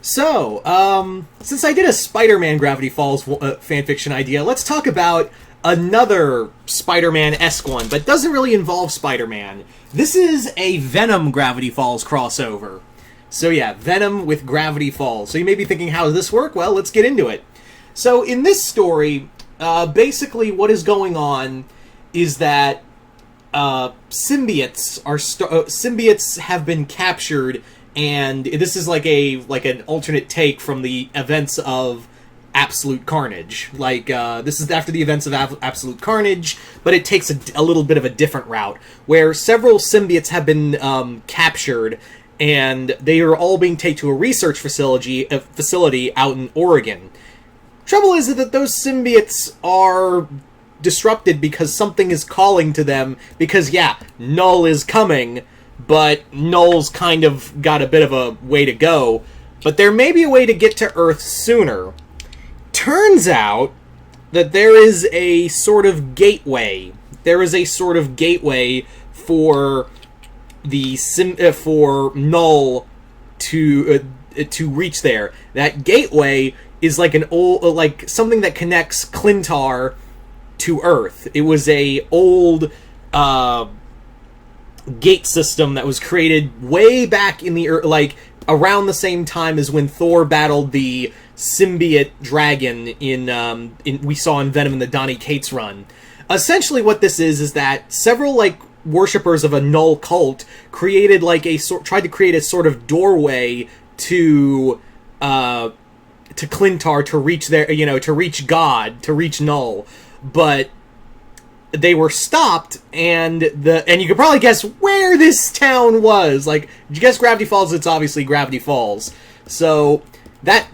Since I did a Spider-Man Gravity Falls fanfiction idea, let's talk about another Spider-Man-esque one, but doesn't really involve Spider-Man. This is a Venom Gravity Falls crossover. So yeah, Venom with Gravity Falls. So you may be thinking, how does this work? Well, let's get into it. So in this story, basically what is going on is that symbiotes have been captured, and this is like an alternate take from the events of Absolute Carnage. This is after the events of Absolute Carnage, but it takes a little bit of a different route, where several symbiotes have been captured, and they are all being taken to a research facility out in Oregon. Trouble is that those symbiotes are disrupted because something is calling to them, because, yeah, Knull is coming, but Knull's kind of got a bit of a way to go, but there may be a way to get to Earth sooner. Turns out that there is a sort of gateway. There is a sort of gateway for for Knull to reach there. That gateway is like something that connects Clintar to Earth. It was a old gate system that was created way back in the around the same time as when Thor battled the symbiote dragon in we saw in Venom in the Donny Cates run. Essentially, what this is that several worshippers of a Knull cult tried to create a sort of doorway to Clintar to reach to reach God, to reach Knull, but they were stopped, and you could probably guess where this town was. Did you guess Gravity Falls? It's obviously Gravity Falls. So that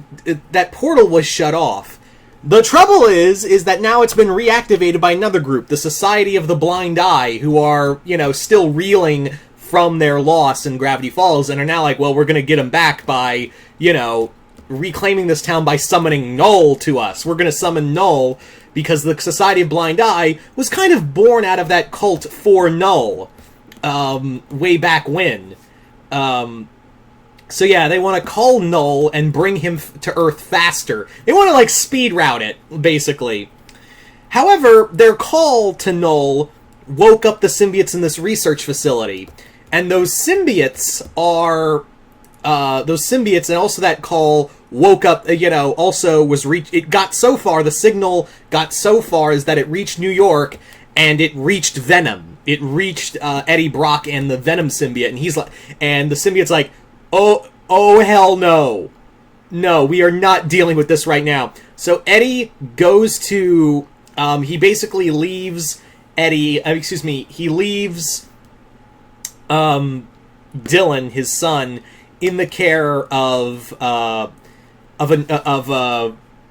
portal was shut off. The trouble is that now it's been reactivated by another group, the Society of the Blind Eye, who are, still reeling from their loss in Gravity Falls, and are now well, we're gonna get them back by, reclaiming this town by summoning Knull to us. We're gonna summon Knull, because the Society of Blind Eye was kind of born out of that cult for Knull, way back when. So yeah, they want to call Knull and bring him to Earth faster. They want to, speed route it, basically. However, their call to Knull woke up the symbiotes in this research facility. And those symbiotes and also that call woke up, also was it got so far, the signal got so far is that it reached New York, and it reached Venom. It reached Eddie Brock and the Venom symbiote, and the symbiote's oh hell no. No, we are not dealing with this right now. So Eddie goes to, he basically leaves he leaves Dylan, his son, in the care of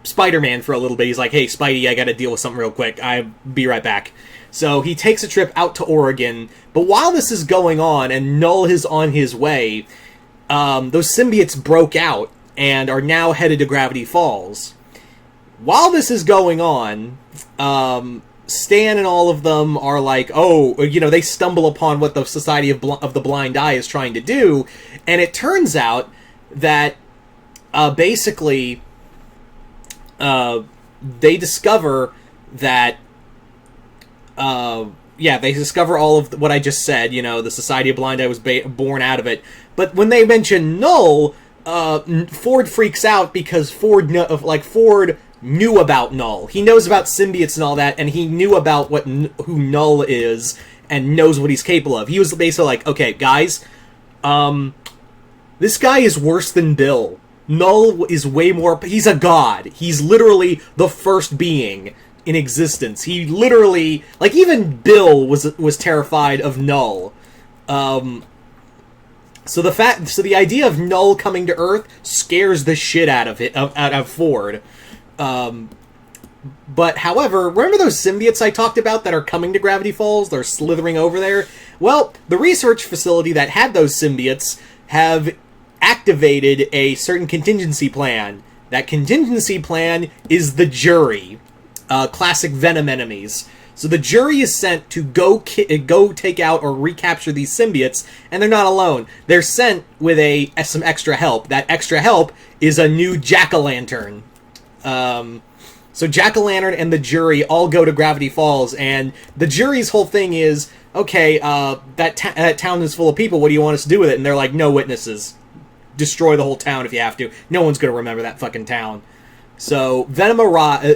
Spider-Man for a little bit. He's like, hey, Spidey, I gotta deal with something real quick. I'll be right back. So he takes a trip out to Oregon, but while this is going on and Knull is on his way, those symbiotes broke out and are now headed to Gravity Falls. While this is going on, Stan and all of them are they stumble upon what the Society of the Blind Eye is trying to do, and it turns out that basically they discover that they discover all of what I just said. The Society of Blind Eye was born out of it. But when they mention Knull, Ford freaks out because Ford knew about Knull. He knows about symbiotes and all that, and he knew about who Knull is and knows what he's capable of. He was basically okay, guys, this guy is worse than Bill. Knull is way more... He's a god. He's literally the first being in existence. He literally... even Bill was terrified of Knull. So the idea of Knull coming to Earth scares the shit out of Ford. But, however, remember those symbiotes I talked about that are coming to Gravity Falls? They're slithering over there? Well, the research facility that had those symbiotes have activated a certain contingency plan. That contingency plan is the Jury. Classic Venom enemies. So the jury is sent to go take out or recapture these symbiotes, and they're not alone. They're sent with some extra help. That extra help is a new jack-o'-lantern. So jack-o'-lantern and the jury all go to Gravity Falls, and the jury's whole thing is, okay, that town is full of people, what do you want us to do with it? And they're like, no witnesses. Destroy the whole town if you have to. No one's going to remember that fucking town. So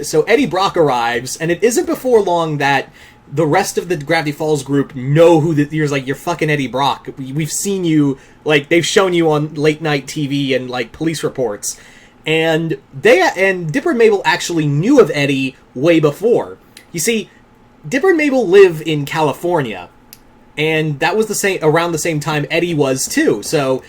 so Eddie Brock arrives, and it isn't before long that the rest of the Gravity Falls group know who you're like, you're fucking Eddie Brock. We've seen you, like, they've shown you on late night TV and, like, police reports. And Dipper and Mabel actually knew of Eddie way before. You see, Dipper and Mabel live in California, and that was around the same time Eddie was too. So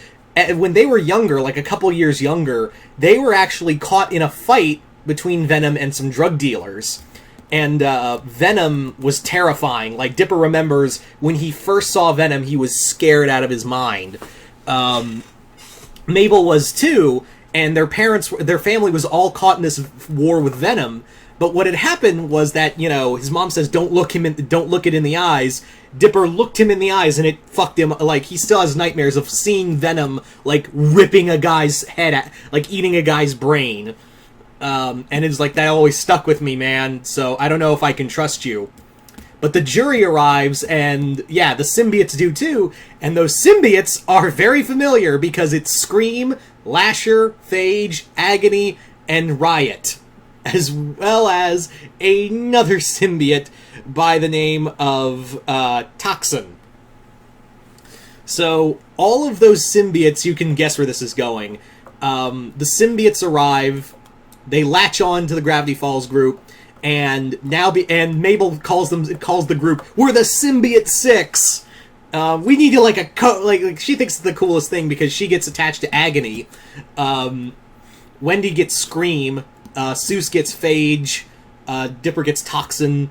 when they were younger, like a couple years younger, they were actually caught in a fight between Venom and some drug dealers. And Venom was terrifying. Like, Dipper remembers when he first saw Venom, he was scared out of his mind. Mabel was too, and their family was all caught in this war with Venom. But what had happened was that, his mom says, don't look it in the eyes. Dipper looked him in the eyes, and it fucked him. Like, he still has nightmares of seeing Venom, like, ripping a guy's head, like, eating a guy's brain. And it's like, that always stuck with me, man, so I don't know if I can trust you. But the jury arrives, and, yeah, the symbiotes do too, and those symbiotes are very familiar, because it's Scream, Lasher, Phage, Agony, and Riot, as well as another symbiote by the name of Toxin. So, all of those symbiotes, you can guess where this is going. The symbiotes arrive, they latch on to the Gravity Falls group, and Mabel calls the group, we're the Symbiote Six! We need to, like, she thinks it's the coolest thing because she gets attached to Agony. Wendy gets Scream, Seuss gets Phage, Dipper gets Toxin,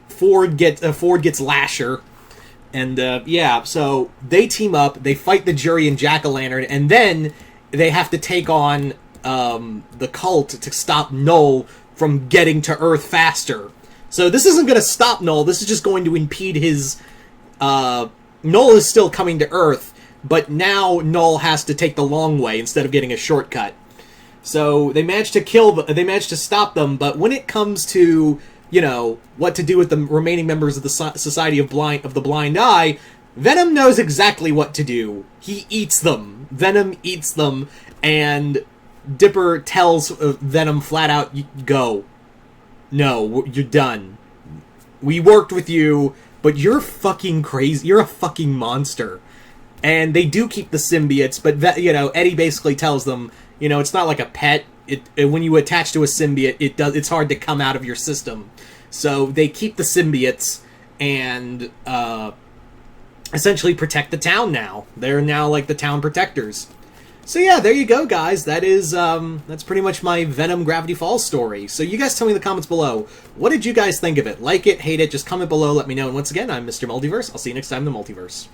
Ford gets Lasher, and so they team up, they fight the jury and Jack-o'-lantern, and then they have to take on the cult to stop Knull from getting to Earth faster. So this isn't going to stop Knull, this is just going to impede his... Knull is still coming to Earth, but now Knull has to take the long way instead of getting a shortcut. So they managed to stop them, but when it comes to, what to do with the remaining members of the Society of the Blind Eye, Venom knows exactly what to do. He eats them. Venom eats them, and Dipper tells Venom flat out, go. No, you're done. We worked with you, but you're fucking crazy. You're a fucking monster. And they do keep the symbiotes, but, Eddie basically tells them, it's not like a pet. When you attach to a symbiote, it's hard to come out of your system. So they keep the symbiotes and essentially protect the town now. They're now like the town protectors. So yeah, there you go, guys. That's pretty much my Venom Gravity Falls story. So you guys tell me in the comments below, what did you guys think of it? Like it, hate it, just comment below, let me know. And once again, I'm Mr. Multiverse. I'll see you next time in the Multiverse.